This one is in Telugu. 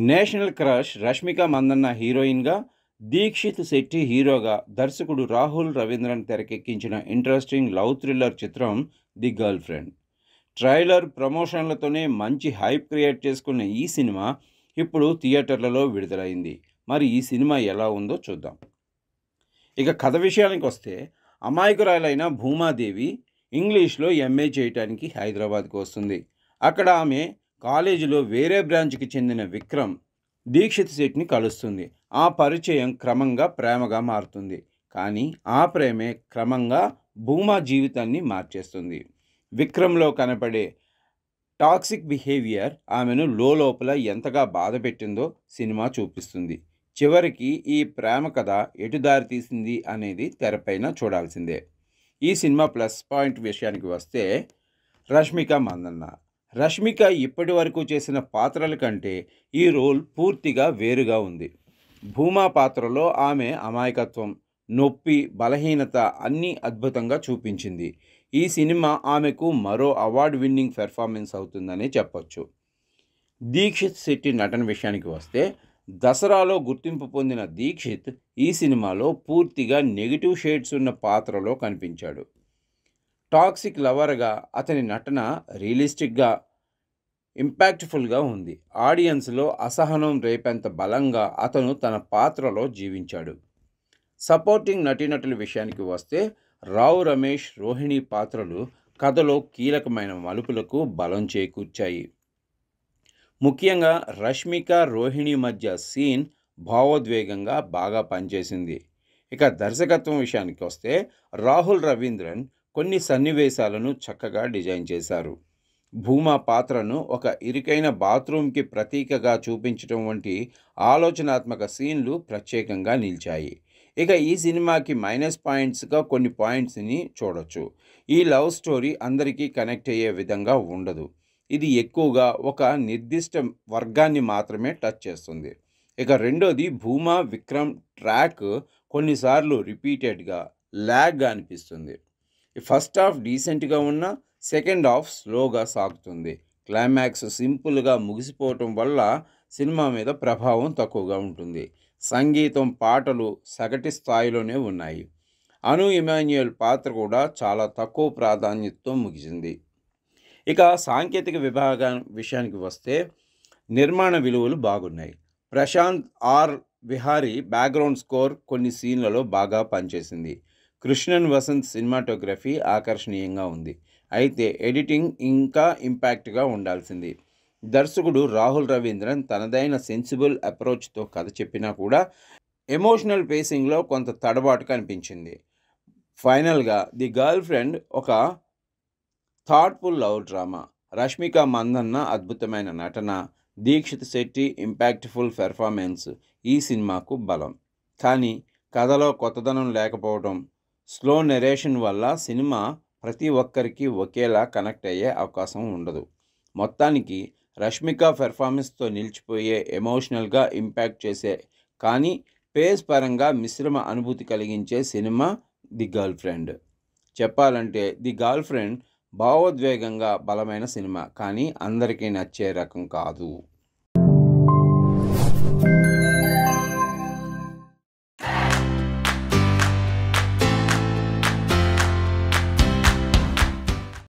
నేషనల్ క్రష్ రష్మిక మందన్న హీరోయిన్గా, దీక్షిత్ శెట్టి హీరోగా దర్శకుడు రాహుల్ రవీంద్రన్ తెరకెక్కించిన ఇంట్రెస్టింగ్ లవ్ థ్రిల్లర్ చిత్రం ది గర్ల్ ఫ్రెండ్. ట్రైలర్ ప్రమోషన్లతోనే మంచి హైప్ క్రియేట్ చేసుకున్న ఈ సినిమా ఇప్పుడు థియేటర్లలో విడుదలైంది. మరి ఈ సినిమా ఎలా ఉందో చూద్దాం. ఇక కథ విషయానికి వస్తే, అమాయకురాలైన భూమాదేవి ఇంగ్లీష్లో ఎంఏ చేయటానికి హైదరాబాద్కు వస్తుంది. అక్కడ ఆమె కాలేజీలో వేరే బ్రాంచ్కి చెందిన విక్రమ్ దీక్షిత్ శెట్టిని కలుస్తుంది. ఆ పరిచయం క్రమంగా ప్రేమగా మారుతుంది. కానీ ఆ ప్రేమే క్రమంగా భూమా జీవితాన్ని మార్చేస్తుంది. విక్రమ్లో కనపడే టాక్సిక్ బిహేవియర్ ఆమెను లోపల ఎంతగా బాధ పెట్టిందో సినిమా చూపిస్తుంది. చివరికి ఈ ప్రేమ కథ ఎటు దారి తీసింది అనేది తెరపైన చూడాల్సిందే. ఈ సినిమా ప్లస్ పాయింట్ విషయానికి వస్తే, రష్మిక మందన్న. రష్మిక ఇప్పటి వరకు చేసిన పాత్రల కంటే ఈ రోల్ పూర్తిగా వేరుగా ఉంది. భూమా పాత్రలో ఆమె అమాయకత్వం, నొప్పి, బలహీనత అన్నీ అద్భుతంగా చూపించింది. ఈ సినిమా ఆమెకు మరో అవార్డు విన్నింగ్ పెర్ఫార్మెన్స్ అవుతుందనే చెప్పొచ్చు. దీక్షిత్ శెట్టి నటన విషయానికి వస్తే, దసరాలో గుర్తింపు పొందిన దీక్షిత్ ఈ సినిమాలో పూర్తిగా నెగిటివ్ షేడ్స్ ఉన్న పాత్రలో కనిపించాడు. టాక్సిక్ లవర్గా అతని నటన రియలిస్టిక్గా, ఇంపాక్ట్ఫుల్గా ఉంది. ఆడియన్స్లో అసహనం రేపేంత బలంగా అతను తన పాత్రలో జీవించాడు. సపోర్టింగ్ నటీనటుల విషయానికి వస్తే, రావు రమేష్, రోహిణి పాత్రలు కథలో కీలకమైన మలుపులకు బలం చేకూర్చాయి. ముఖ్యంగా రష్మిక, రోహిణి మధ్య సీన్ భావోద్వేగంగా బాగా పనిచేసింది. ఇక దర్శకత్వం విషయానికి వస్తే, రాహుల్ రవీంద్రన్ కొన్ని సన్నివేశాలను చక్కగా డిజైన్ చేశారు. భూమా పాత్రను ఒక ఇరుకైన బాత్రూమ్కి ప్రతీకగా చూపించడం వంటి ఆలోచనాత్మక సీన్లు ప్రత్యేకంగా నిలిచాయి. ఇక ఈ సినిమాకి మైనస్ పాయింట్స్గా కొన్ని పాయింట్స్ని చూడొచ్చు. ఈ లవ్ స్టోరీ అందరికీ కనెక్ట్ అయ్యే విధంగా ఉండదు. ఇది ఎక్కువగా ఒక నిర్దిష్ట వర్గాన్ని మాత్రమే టచ్ చేస్తుంది. ఇక రెండోది, భూమా విక్రమ్ ట్రాక్ కొన్నిసార్లు రిపీటెడ్గా, ల్యాగ్గా అనిపిస్తుంది. ఫస్ట్ హాఫ్ డీసెంట్గా ఉన్న, సెకండ్ హాఫ్ స్లోగా సాగుతుంది. క్లైమాక్స్ సింపుల్గా ముగిసిపోవటం వల్ల సినిమా మీద ప్రభావం తక్కువగా ఉంటుంది. సంగీతం, పాటలు సగటు స్థాయిలోనే ఉన్నాయి. అను ఇమాన్యుయల్ పాత్ర కూడా చాలా తక్కువ ప్రాధాన్యతతో ముగిసింది. ఇక సాంకేతిక విభాగం విషయానికి వస్తే, నిర్మాణ విలువలు బాగున్నాయి. Prashanth R Vihari background score కొన్ని సీన్లలో బాగా పనిచేసింది. కృష్ణన్ వసంత్ సినిమాటోగ్రఫీ ఆకర్షణీయంగా ఉంది. అయితే ఎడిటింగ్ ఇంకా ఇంపాక్ట్గా ఉండాల్సింది. దర్శకుడు రాహుల్ రవీంద్రన్ తనదైన సెన్సిబుల్ అప్రోచ్తో కథ చెప్పినా కూడా ఎమోషనల్ పేసింగ్లో కొంత తడబాటు కనిపించింది. ఫైనల్గా ది గర్ల్ ఫ్రెండ్ ఒక thoughtful love drama. Rashmika Mandanna అద్భుతమైన నటన, దీక్షిత్ శెట్టి ఇంపాక్ట్ఫుల్ పెర్ఫార్మెన్స్ ఈ సినిమాకు బలం. కానీ కథలో కొత్తదనం లేకపోవడం, స్లో నెరేషన్ వల్ల సినిమా ప్రతి ఒక్కరికి ఒకేలా కనెక్ట్ అయ్యే అవకాశం ఉండదు. మొత్తానికి రష్మిక పెర్ఫార్మెన్స్తో నిలిచిపోయే, ఎమోషనల్గా ఇంపాక్ట్ చేసే, కానీ పేస్ పరంగా మిశ్రమ అనుభూతి కలిగించే సినిమా ది గర్ల్ ఫ్రెండ్. చెప్పాలంటే ది గర్ల్ ఫ్రెండ్ భావోద్వేగంగా బలమైన సినిమా, కానీ అందరికీ నచ్చే రకం కాదు.